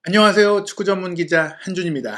안녕하세요. 축구 전문 기자 한준입니다.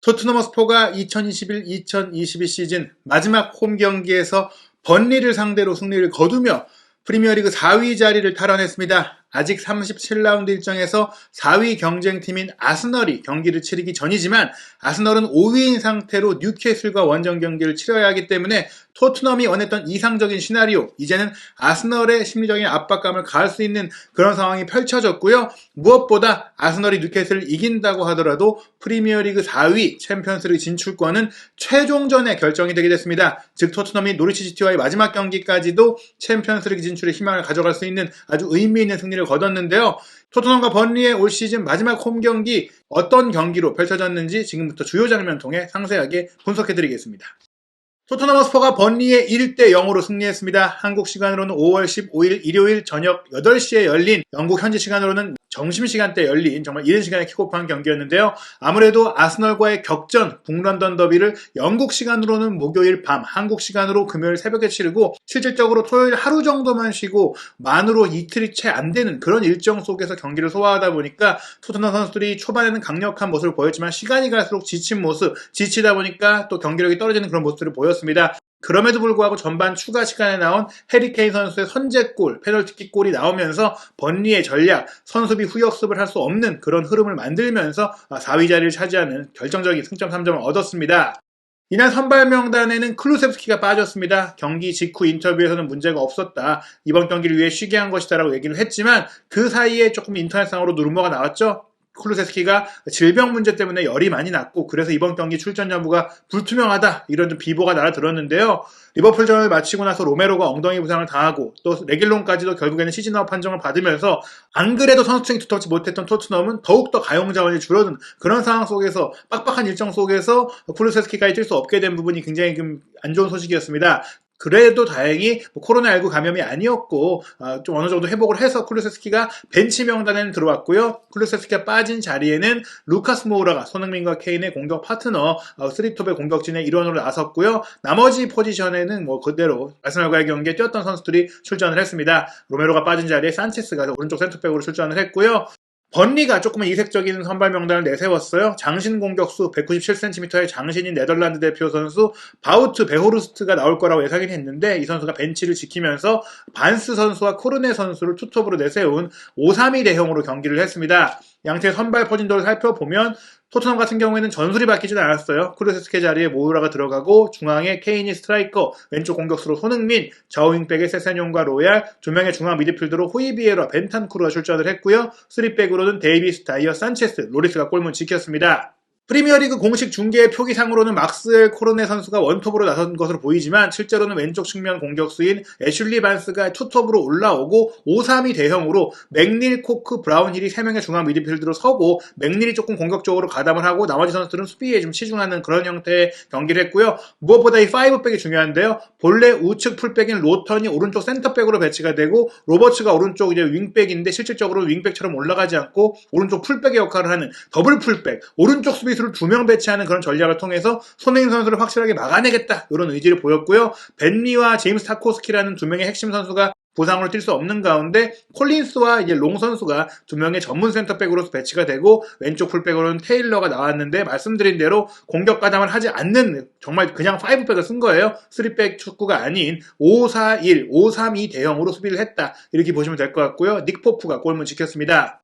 토트넘 허스퍼가 2021-2022 시즌 마지막 홈 경기에서 번리를 상대로 승리를 거두며 프리미어리그 4위 자리를 탈환했습니다. 아직 37라운드 일정에서 4위 경쟁팀인 아스널이 경기를 치르기 전이지만 아스널은 5위인 상태로 뉴캐슬과 원정 경기를 치러야 하기 때문에 토트넘이 원했던 이상적인 시나리오, 이제는 아스널의 심리적인 압박감을 가할 수 있는 그런 상황이 펼쳐졌고요. 무엇보다 아스널이 뉴캐슬을 이긴다고 하더라도 프리미어리그 4위 챔피언스리그 진출권은 최종전에 결정이 되게 됐습니다. 즉 토트넘이 노리치 시티와의 마지막 경기까지도 챔피언스리그 진출의 희망을 가져갈 수 있는 아주 의미 있는 승리를 거뒀는데요. 토트넘과 번리의 올 시즌 마지막 홈 경기 어떤 경기로 펼쳐졌는지 지금부터 주요 장면 통해 상세하게 분석해드리겠습니다. 토트넘 허스퍼가 번리에 1대0으로 승리했습니다. 한국 시간으로는 5월 15일 일요일 저녁 8시에 열린, 영국 현지 시간으로는 점심시간대 열린 정말 이른 시간에 킥오프한 경기였는데요. 아무래도 아스널과의 격전 북런던 더비를 영국 시간으로는 목요일 밤, 한국 시간으로 금요일 새벽에 치르고 실질적으로 토요일 하루 정도만 쉬고 만으로 이틀이 채 안 되는 그런 일정 속에서 경기를 소화하다 보니까 토트넘 선수들이 초반에는 강력한 모습을 보였지만 시간이 갈수록 지친 모습, 지치다 보니까 또 경기력이 떨어지는 그런 모습들을 보였습니다. 그럼에도 불구하고 전반 추가 시간에 나온 해리 케인 선수의 선제골, 페널티킥 골이 나오면서 번리의 전략, 선수비 후역습을 할 수 없는 그런 흐름을 만들면서 4위 자리를 차지하는 결정적인 승점 3점을 얻었습니다. 이날 선발 명단에는 클루셉스키가 빠졌습니다. 경기 직후 인터뷰에서는 문제가 없었다. 이번 경기를 위해 쉬게 한 것이다라고 얘기를 했지만 그 사이에 조금 인터넷상으로 루머가 나왔죠. 클루세스키가 질병 문제 때문에 열이 많이 났고 그래서 이번 경기 출전 여부가 불투명하다, 이런 좀 비보가 날아들었는데요. 리버풀전을 마치고 나서 로메로가 엉덩이 부상을 당하고 또 레길론까지도 결국에는 시즌아웃 판정을 받으면서 안 그래도 선수층이 두텁지 못했던 토트넘은 더욱더 가용 자원이 줄어든 그런 상황 속에서, 빡빡한 일정 속에서 클루세스키까지 뛸 수 없게 된 부분이 굉장히 안 좋은 소식이었습니다. 그래도 다행히 코로나19 감염이 아니었고 좀 어느 정도 회복을 해서 클루세스키가 벤치 명단에는 들어왔고요. 클루세스키가 빠진 자리에는 루카스 모우라가 손흥민과 케인의 공격 파트너, 3톱의 공격진의 일원으로 나섰고요. 나머지 포지션에는 그대로 아스널과의 경기에 뛰었던 선수들이 출전을 했습니다. 로메로가 빠진 자리에 산체스가 오른쪽 센터백으로 출전을 했고요. 번리가 조금은 이색적인 선발 명단을 내세웠어요. 장신 공격수 197cm의 장신인 네덜란드 대표 선수 바우트 베호르스트가 나올 거라고 예상이 했는데 이 선수가 벤치를 지키면서 반스 선수와 코르네 선수를 투톱으로 내세운 5-3-2 대형으로 경기를 했습니다. 양팀의 선발 포진도를 살펴보면 토트넘 같은 경우에는 전술이 바뀌지는 않았어요. 클루세스키 자리에 모우라가 들어가고 중앙에 케인이 스트라이커, 왼쪽 공격수로 손흥민, 좌우윙백에 세세뇽과 로얄, 두 명의 중앙 미드필더로 호이비에라, 벤탄쿠르가 출전을 했고요. 3백으로는 데이비스, 다이어, 산체스, 로리스가 골문 지켰습니다. 프리미어리그 공식 중계 표기상으로는 막스웰 코르네 선수가 원톱으로 나선 것으로 보이지만 실제로는 왼쪽 측면 공격수인 애슐리 반스가 투톱으로 올라오고 5-3-2 대형으로 맥닐, 코크, 브라운힐이 3명의 중앙 미드필드로 서고 맥닐이 조금 공격적으로 가담을 하고 나머지 선수들은 수비에 좀 치중하는 그런 형태의 경기를 했고요. 무엇보다 이 5백이 중요한데요. 본래 우측 풀백인 로턴이 오른쪽 센터백으로 배치가 되고 로버츠가 오른쪽 이제 윙백인데 실질적으로 윙백처럼 올라가지 않고 오른쪽 풀백의 역할을 하는 더블 풀백, 오른쪽 수비 2명 배치하는 그런 전략을 통해서 손흥민 선수를 확실하게 막아내겠다, 이런 의지를 보였고요. 벤리와 제임스 타코스키라는 2명의 핵심 선수가 부상으로 뛸 수 없는 가운데 콜린스와 이제 롱 선수가 2명의 전문 센터백으로 배치가 되고 왼쪽 풀백으로는 테일러가 나왔는데 말씀드린 대로 공격 가담을 하지 않는 정말 그냥 5백을 쓴 거예요. 3백 축구가 아닌 5-4-1, 5-3-2 대형으로 수비를 했다, 이렇게 보시면 될 것 같고요. 닉 포프가 골문 지켰습니다.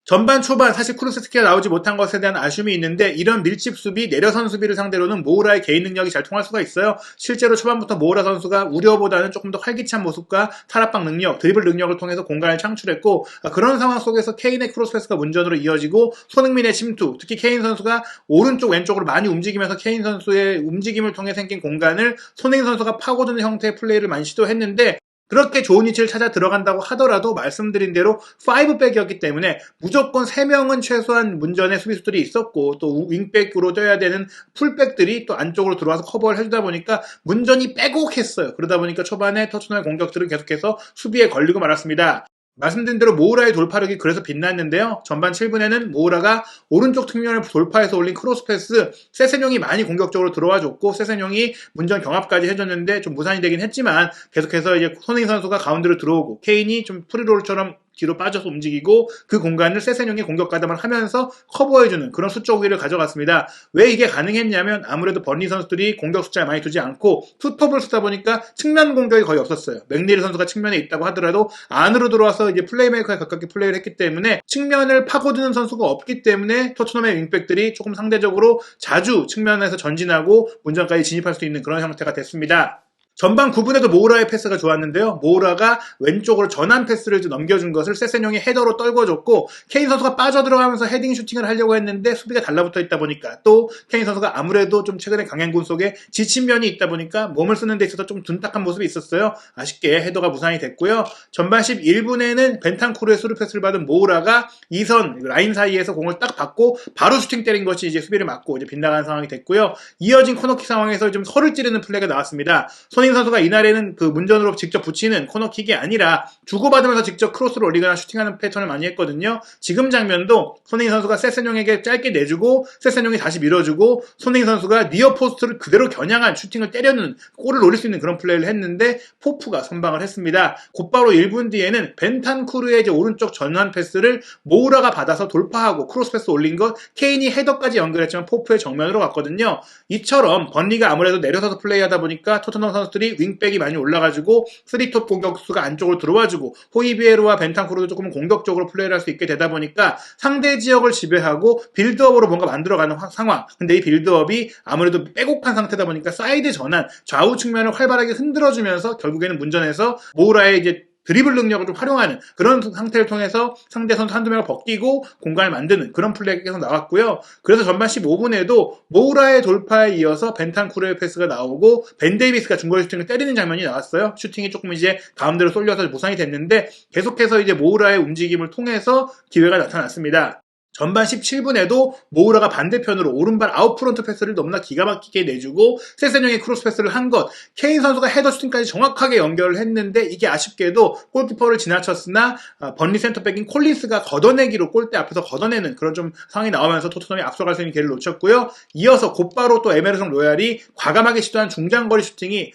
전반 초반 사실 클루세스키가 나오지 못한 것에 대한 아쉬움이 있는데 이런 밀집 수비, 내려선 수비를 상대로는 모우라의 개인 능력이 잘 통할 수가 있어요. 실제로 초반부터 모우라 선수가 우려보다는 조금 더 활기찬 모습과 탈압박 능력, 드리블 능력을 통해서 공간을 창출했고 그런 상황 속에서 케인의 크로스패스가 문전으로 이어지고 손흥민의 침투, 특히 케인 선수가 오른쪽 왼쪽으로 많이 움직이면서 케인 선수의 움직임을 통해 생긴 공간을 손흥민 선수가 파고드는 형태의 플레이를 많이 시도했는데 그렇게 좋은 위치를 찾아 들어간다고 하더라도 말씀드린 대로 5백이었기 때문에 무조건 3명은 최소한 문전에 수비수들이 있었고 또 윙백으로 뛰어야 되는 풀백들이 또 안쪽으로 들어와서 커버를 해주다 보니까 문전이 빼곡했어요. 그러다 보니까 초반에 토트넘의 공격들은 계속해서 수비에 걸리고 말았습니다. 말씀드린 대로 모우라의 돌파력이 그래서 빛났는데요. 전반 7분에는 모우라가 오른쪽 측면을 돌파해서 올린 크로스패스, 세세뇽이 많이 공격적으로 들어와줬고 세세뇽이 문전 경합까지 해줬는데 좀 무산이 되긴 했지만 계속해서 이제 손흥민 선수가 가운데로 들어오고 케인이 좀 프리롤처럼 뒤로 빠져서 움직이고 그 공간을 세세뇽이 공격 가담을 하면서 커버해주는 그런 수적 우위를 가져갔습니다. 왜 이게 가능했냐면 아무래도 번리 선수들이 공격 숫자를 많이 두지 않고 투톱을 쓰다 보니까 측면 공격이 거의 없었어요. 맥니리 선수가 측면에 있다고 하더라도 안으로 들어와서 이제 플레이메이커에 가깝게 플레이를 했기 때문에 측면을 파고드는 선수가 없기 때문에 토트넘의 윙백들이 조금 상대적으로 자주 측면에서 전진하고 문전까지 진입할 수 있는 그런 형태가 됐습니다. 전반 9분에도 모우라의 패스가 좋았는데요. 모우라가 왼쪽으로 전환 패스를 넘겨준 것을 세세뇽이 헤더로 떨궈줬고 케인 선수가 빠져들어가면서 헤딩 슈팅을 하려고 했는데 수비가 달라붙어 있다 보니까 또 케인 선수가 아무래도 좀 최근에 강행군 속에 지친 면이 있다 보니까 몸을 쓰는 데 있어서 좀 둔탁한 모습이 있었어요. 아쉽게 헤더가 무산이 됐고요. 전반 11분에는 벤탄쿠르의 스루 패스를 받은 모우라가 2선 라인 사이에서 공을 딱 받고 바로 슈팅 때린 것이 이제 수비를 막고 이제 빗나가는 상황이 됐고요. 이어진 코너킥 상황에서 좀 허를 찌르는 플레이가 나왔습니다. 손흥민 선수가 이날에는 그 문전으로 직접 붙이는 코너킥이 아니라 주고받으면서 직접 크로스를 올리거나 슈팅하는 패턴을 많이 했거든요. 지금 장면도 손흥민 선수가 세세뇽에게 짧게 내주고 세세뇽이 다시 밀어주고 손흥민 선수가 니어 포스트를 그대로 겨냥한 슈팅을 때려는 골을 노릴 수 있는 그런 플레이를 했는데 포프가 선방을 했습니다. 곧바로 1분 뒤에는 벤탄쿠르의 이제 오른쪽 전환 패스를 모우라가 받아서 돌파하고 크로스 패스 올린 것 케인이 헤더까지 연결했지만 포프의 정면으로 갔거든요. 이처럼 번리가 아무래도 내려서서 플레이하다 보니까 토트넘 선수들이 윙백이 많이 올라가지고 3톱 공격수가 안쪽으로 들어와주고 호이비에르와 벤탄쿠르도 조금 공격적으로 플레이를 할 수 있게 되다 보니까 상대 지역을 지배하고 빌드업으로 뭔가 만들어가는 상황. 근데 이 빌드업이 아무래도 빼곡한 상태다 보니까 사이드 전환, 좌우 측면을 활발하게 흔들어주면서 결국에는 문전에서 모우라의 이제 드리블 능력을 좀 활용하는 그런 상태를 통해서 상대 선수 한두 명을 벗기고 공간을 만드는 그런 플레이가 계속 나왔고요. 그래서 전반 15분에도 모우라의 돌파에 이어서 벤탄쿠르의 패스가 나오고 벤 데이비스가 중거리 슈팅을 때리는 장면이 나왔어요. 슈팅이 조금 이제 가운데로 쏠려서 무산이 됐는데 계속해서 이제 모우라의 움직임을 통해서 기회가 나타났습니다. 전반 17분에도 모우라가 반대편으로 오른발 아웃프론트 패스를 너무나 기가 막히게 내주고 세세뇽의 크로스 패스를 한 것, 케인 선수가 헤더 슈팅까지 정확하게 연결을 했는데 이게 아쉽게도 골키퍼를 지나쳤으나 번리 센터백인 콜린스가 걷어내기로 골대 앞에서 걷어내는 그런 좀 상황이 나오면서 토트넘이 앞서갈 수 있는 기회를 놓쳤고요. 이어서 곧바로 또 에메르송 로얄이 과감하게 시도한 중장거리 슈팅이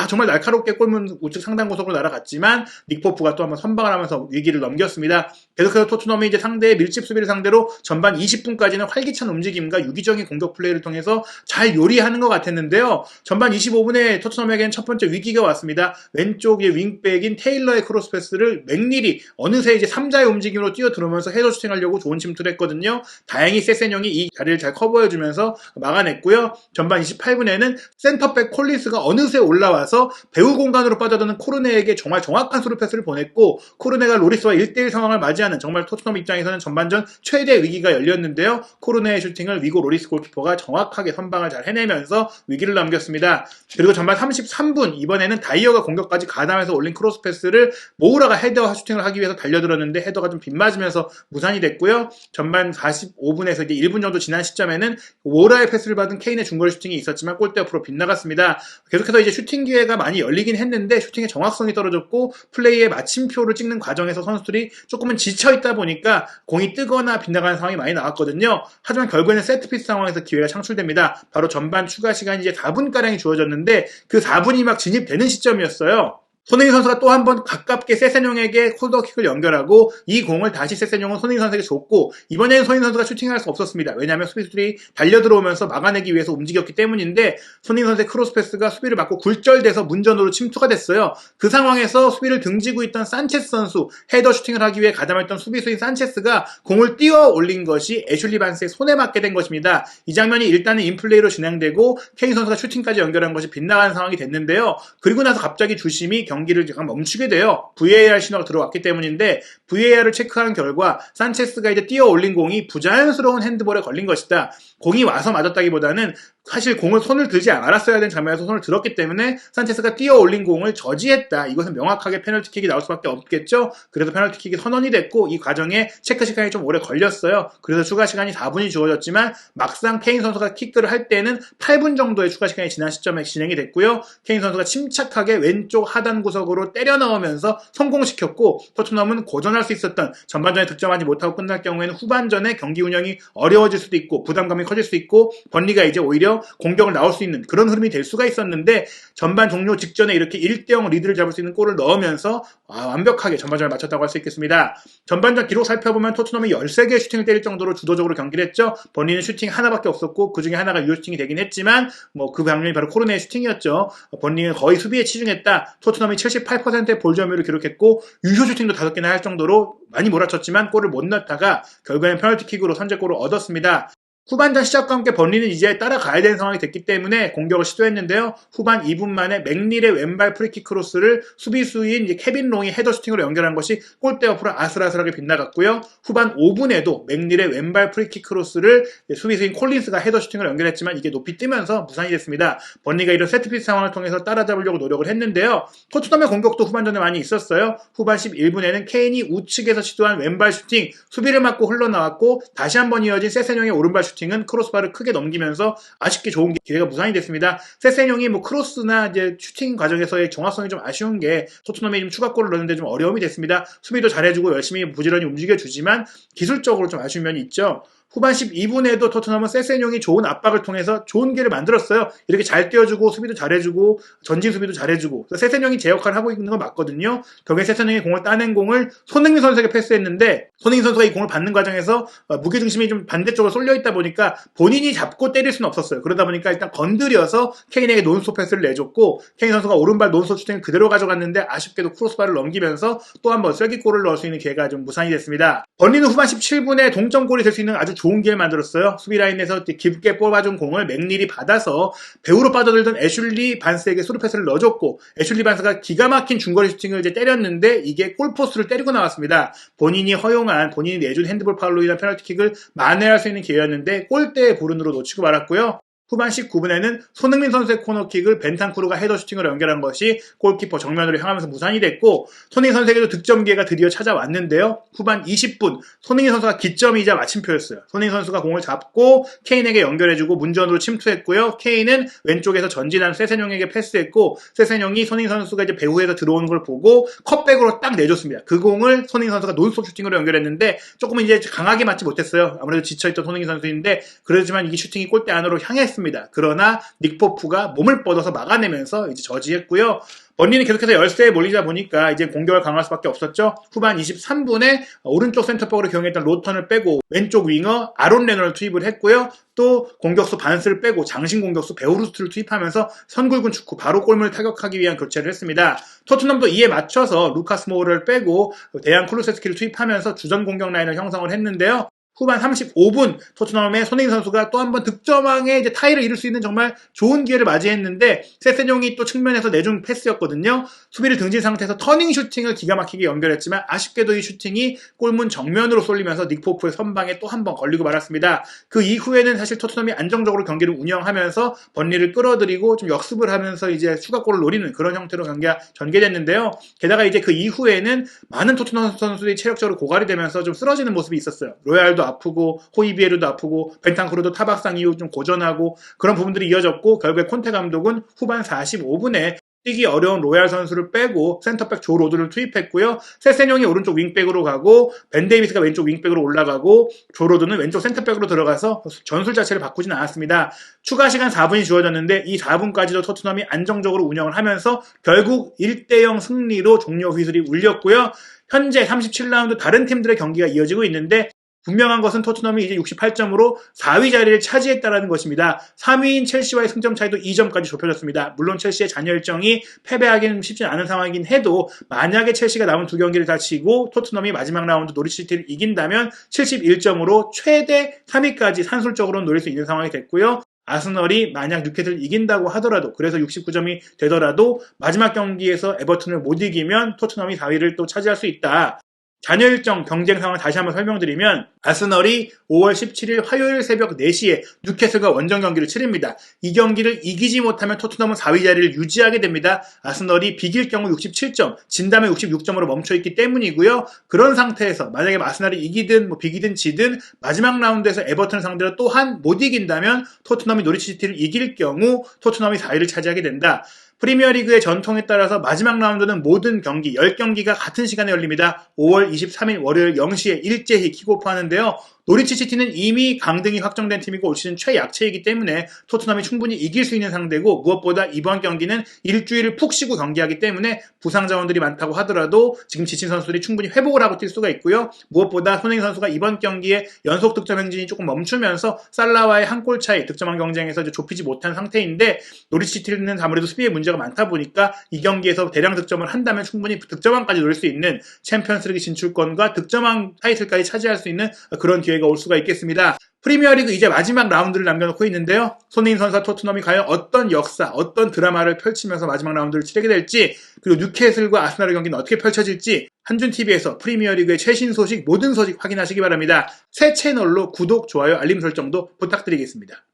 정말 날카롭게 골문 우측 상단 구석으로 날아갔지만 닉포프가 또 한번 선방을 하면서 위기를 넘겼습니다. 계속해서 토트넘이 이제 상대의 밀집 수비를 상대로 전반 20분까지는 활기찬 움직임과 유기적인 공격 플레이를 통해서 잘 요리하는 것 같았는데요. 전반 25분에 토트넘에게는 첫 번째 위기가 왔습니다. 왼쪽의 윙백인 테일러의 크로스 패스를 맥닐이 어느새 이제 3자의 움직임으로 뛰어들어오면서 헤더 슈팅하려고 좋은 침투를 했거든요. 다행히 세세뇽이 이 자리를 잘 커버해주면서 막아냈고요. 전반 28분에는 센터백 콜린스가 어느새 올라와서 배후 공간으로 빠져드는 코르네에게 정말 정확한 스루 패스를 보냈고 코르네가 로리스와 1대1 상황을 맞이하는 정말 토트넘 입장에서는 전반전 최대 위기가 열렸는데요. 코르네의 슈팅을 위고 로리스 골키퍼가 정확하게 선방을 잘 해내면서 위기를 넘겼습니다. 그리고 전반 33분 이번에는 다이어가 공격까지 가담해서 올린 크로스 패스를 모우라가 헤더 슈팅을 하기 위해서 달려들었는데 헤더가 좀 빗맞으면서 무산이 됐고요. 전반 45분에서 이제 1분 정도 지난 시점에는 모우라의 패스를 받은 케인의 중거리 슈팅이 있었지만 골대 옆으로 빗나갔습니다. 계속해서 이제 슈팅 기회가 많이 열리긴 했는데 슈팅의 정확성이 떨어졌고 플레이의 마침표를 찍는 과정에서 선수들이 조금은 지쳐있다 보니까 공이 뜨거나 빗나가는 상황이 많이 나왔거든요. 하지만 결국에는 세트피스 상황에서 기회가 창출됩니다. 바로 전반 추가 시간이 이제 4분가량이 주어졌는데 그 4분이 막 진입되는 시점이었어요. 손흥민 선수가 또 한 번 가깝게 세세뇽에게 코너킥을 연결하고 이 공을 다시 세세뇽은 손흥민 선수에게 줬고 이번에는 손흥민 선수가 슈팅을 할 수 없었습니다. 왜냐하면 수비수들이 달려들어오면서 막아내기 위해서 움직였기 때문인데 손흥민 선수의 크로스 패스가 수비를 막고 굴절돼서 문전으로 침투가 됐어요. 그 상황에서 수비를 등지고 있던 산체스 선수 헤더 슈팅을 하기 위해 가담했던 수비수인 산체스가 공을 띄워 올린 것이 애슐리 반스의 손에 맞게 된 것입니다. 이 장면이 일단은 인플레이로 진행되고 케인 선수가 슈팅까지 연결한 것이 빗나가는 상황이 됐는데요. 그리고 나서 갑자기 주심이 경기를 잠깐 멈추게 돼요. VAR 신호가 들어왔기 때문인데 VAR을 체크한 결과 산체스가 이제 뛰어 올린 공이 부자연스러운 핸드볼에 걸린 것이다. 공이 와서 맞았다기보다는 사실 공을 손을 들지 말았어야 되는 장면에서 손을 들었기 때문에 산체스가 뛰어 올린 공을 저지했다. 이것은 명확하게 페널티킥이 나올 수밖에 없겠죠. 그래서 페널티킥이 선언이 됐고 이 과정에 체크 시간이 좀 오래 걸렸어요. 그래서 추가 시간이 4분이 주어졌지만 막상 케인 선수가 킥을 할 때는 8분 정도의 추가 시간이 지난 시점에 진행이 됐고요. 케인 선수가 침착하게 왼쪽 하단 한 구석으로 때려 넣으면서 성공시켰고, 토트넘은 고전할 수 있었던 전반전에 득점하지 못하고 끝날 경우에는 후반전에 경기 운영이 어려워질 수도 있고 부담감이 커질 수 있고 번리가 이제 오히려 공격을 나올 수 있는 그런 흐름이 될 수가 있었는데, 전반 종료 직전에 이렇게 1대0 리드를 잡을 수 있는 골을 넣으면서 완벽하게 전반전을 마쳤다고 할 수 있겠습니다. 전반전 기록 살펴보면 토트넘이 13개의 슈팅을 때릴 정도로 주도적으로 경기를 했죠. 번리는 슈팅 하나밖에 없었고 그중에 하나가 유효 슈팅이 되긴 했지만 그 방면이 바로 코르네의 슈팅이었죠. 번리는 거의 수비에 치중했다. 토트넘이 78%의 볼 점유율을 기록했고 유효 슈팅도 5개나 할 정도로 많이 몰아쳤지만 골을 못 넣다가 결국에는 페널티킥으로 선제골을 얻었습니다. 후반전 시작과 함께 번리는 이제 따라가야 되는 상황이 됐기 때문에 공격을 시도했는데요. 후반 2분 만에 맥닐의 왼발 프리킥 크로스를 수비수인 이제 케빈 롱이 헤더 슈팅으로 연결한 것이 골대 옆으로 아슬아슬하게 빗나갔고요. 후반 5분에도 맥닐의 왼발 프리킥 크로스를 수비수인 콜린스가 헤더 슈팅으로 연결했지만 이게 높이 뜨면서 무산이 됐습니다. 번리가 이런 세트피스 상황을 통해서 따라잡으려고 노력을 했는데요. 토트넘의 공격도 후반전에 많이 있었어요. 후반 11분에는 케인이 우측에서 시도한 왼발 슈팅, 수비를 맞고 흘러나왔고 다시 한번 이어진 세세뇽의 오른발 슈팅은 크로스바를 크게 넘기면서 아쉽게 좋은 기회가 무산이 됐습니다. 세세뇽이 크로스나 이제 슈팅 과정에서의 정확성이 좀 아쉬운 게 토트넘이 좀 추가골을 넣는데 좀 어려움이 됐습니다. 수비도 잘해주고 열심히 부지런히 움직여주지만 기술적으로 좀 아쉬운 면이 있죠. 후반 12분에도 토트넘은 세세뇽이 좋은 압박을 통해서 좋은 기회를 만들었어요. 이렇게 잘 띄워주고 수비도 잘해주고 전진 수비도 잘해주고 세세뇽이 제 역할을 하고 있는 건 맞거든요. 결국에 세세뇽이 공을 따낸 공을 손흥민 선수에게 패스했는데 손흥민 선수가 이 공을 받는 과정에서 무게중심이 좀 반대쪽으로 쏠려있다 보니까 본인이 잡고 때릴 수는 없었어요. 그러다 보니까 일단 건드려서 케인에게 논스톱 패스를 내줬고 케인 선수가 오른발 논스톱 슈팅을 그대로 가져갔는데 아쉽게도 크로스바를 넘기면서 또 한 번 쐐기골을 넣을 수 있는 기회가 좀 무산이 됐습니다. 번리는 후반 17분에 동점골이 될 수 있는 아주 좋은 기회를 만들었어요. 수비 라인에서 깊게 뽑아준 공을 맥닐이 받아서 배우로 빠져들던 애슐리 반스에게 스루 패스를 넣어줬고 애슐리 반스가 기가 막힌 중거리 슈팅을 이제 때렸는데 이게 골포스트를 때리고 나왔습니다. 본인이 내준 핸드볼 파울로 인한 페널티킥을 만회할 수 있는 기회였는데 골대의 불운으로 놓치고 말았고요. 후반 19분에는 손흥민 선수의 코너킥을 벤탄쿠르가 헤더 슈팅으로 연결한 것이 골키퍼 정면으로 향하면서 무산이 됐고 손흥민 선수에게도 득점 기회가 드디어 찾아왔는데요. 후반 20분 손흥민 선수가 기점이자 마침표였어요. 손흥민 선수가 공을 잡고 케인에게 연결해주고 문전으로 침투했고요. 케인은 왼쪽에서 전진한 세세뇽에게 패스했고 세세뇽이 손흥민 선수가 이제 배후에서 들어오는 걸 보고 컵백으로 딱 내줬습니다. 그 공을 손흥민 선수가 논스톱 슈팅으로 연결했는데 조금 이제 강하게 맞지 못했어요. 아무래도 지쳐있던 손흥민 선수인데 그러지만 이게 슈팅이 골대 안으로 향했습니다. 그러나 닉 포프가 몸을 뻗어서 막아내면서 이제 저지했고요. 번리는 계속해서 열세에 몰리다 보니까 이제 공격을 강화할 수밖에 없었죠. 후반 23분에 오른쪽 센터백으로 경영했던 로턴을 빼고 왼쪽 윙어 아론 레너를 투입을 했고요. 또 공격수 반스를 빼고 장신 공격수 베오루스트를 투입하면서 선굵은 축구 바로 골문을 타격하기 위한 교체를 했습니다. 토트넘도 이에 맞춰서 루카스 모우를 빼고 데얀 쿠루세스키를 투입하면서 주전 공격 라인을 형성을 했는데요. 후반 35분 토트넘의 손흥민 선수가 또 한 번 득점왕에 이제 타이를 이룰 수 있는 정말 좋은 기회를 맞이했는데 세세뇽이 또 측면에서 내준 패스였거든요. 수비를 등진 상태에서 터닝 슈팅을 기가 막히게 연결했지만 아쉽게도 이 슈팅이 골문 정면으로 쏠리면서 닉 포프의 선방에 또 한 번 걸리고 말았습니다. 그 이후에는 사실 토트넘이 안정적으로 경기를 운영하면서 번리를 끌어들이고 좀 역습을 하면서 이제 추가골을 노리는 그런 형태로 경기가 전개됐는데요. 게다가 이제 그 이후에는 많은 토트넘 선수들이 체력적으로 고갈이 되면서 좀 쓰러지는 모습이 있었어요. 로얄도 아프고 호이비에르도 아프고 벤탄쿠르도 타박상 이후 좀 고전하고 그런 부분들이 이어졌고 결국에 콘테 감독은 후반 45분에 뛰기 어려운 로얄 선수를 빼고 센터백 조 로드를 투입했고요. 세세뇽이 오른쪽 윙백으로 가고 벤 데이비스가 왼쪽 윙백으로 올라가고 조 로드는 왼쪽 센터백으로 들어가서 전술 자체를 바꾸지는 않았습니다. 추가 시간 4분이 주어졌는데 이 4분까지도 토트넘이 안정적으로 운영을 하면서 결국 1대0 승리로 종료 휘슬이 울렸고요. 현재 37라운드 다른 팀들의 경기가 이어지고 있는데 분명한 것은 토트넘이 이제 68점으로 4위 자리를 차지했다는 것입니다. 3위인 첼시와의 승점 차이도 2점까지 좁혀졌습니다. 물론 첼시의 잔여 일정이 패배하기는 쉽지 않은 상황이긴 해도 만약에 첼시가 남은 두 경기를 다 치고 토트넘이 마지막 라운드 노리시티를 이긴다면 71점으로 최대 3위까지 산술적으로는 노릴 수 있는 상황이 됐고요. 아스널이 만약 뉴캐슬을 이긴다고 하더라도 그래서 69점이 되더라도 마지막 경기에서 에버튼을 못 이기면 토트넘이 4위를 또 차지할 수 있다. 잔여 일정 경쟁 상황을 다시 한번 설명드리면 아스널이 5월 17일 화요일 새벽 4시에 뉴캐슬과 원정 경기를 치릅니다. 이 경기를 이기지 못하면 토트넘은 4위 자리를 유지하게 됩니다. 아스널이 비길 경우 67점, 진다면 66점으로 멈춰있기 때문이고요. 그런 상태에서 만약에 아스널이 이기든 비기든 지든 마지막 라운드에서 에버튼을 상대로 또한 못 이긴다면 토트넘이 노리치 시티를 이길 경우 토트넘이 4위를 차지하게 된다. 프리미어리그의 전통에 따라서 마지막 라운드는 모든 경기 10경기가 같은 시간에 열립니다. 5월 23일 월요일 0시에 일제히 킥오프 하는데요. 노리치 시티는 이미 강등이 확정된 팀이고 올 시즌 최약체이기 때문에 토트넘이 충분히 이길 수 있는 상대고, 무엇보다 이번 경기는 일주일을 푹 쉬고 경기하기 때문에 부상 자원들이 많다고 하더라도 지금 지친 선수들이 충분히 회복을 하고 뛸 수가 있고요. 무엇보다 손흥민 선수가 이번 경기에 연속 득점 행진이 조금 멈추면서 살라와의 한 골 차이 득점왕 경쟁에서 이제 좁히지 못한 상태인데, 노리치 시티는 아무래도 수비에 문제가 많다 보니까 이 경기에서 대량 득점을 한다면 충분히 득점왕까지 노릴 수 있는 챔피언스리그 진출권과 득점왕 타이틀까지 차지할 수 있는 그런 기회가 올 수가 있겠습니다. 프리미어리그 이제 마지막 라운드를 남겨놓고 있는데요. 손흥민 선수와 토트넘이 과연 어떤 역사, 어떤 드라마를 펼치면서 마지막 라운드를 치르게 될지, 그리고 뉴캐슬과 아스날의 경기는 어떻게 펼쳐질지 한준TV에서 프리미어리그의 최신 소식, 모든 소식 확인하시기 바랍니다. 새 채널로 구독, 좋아요, 알림 설정도 부탁드리겠습니다.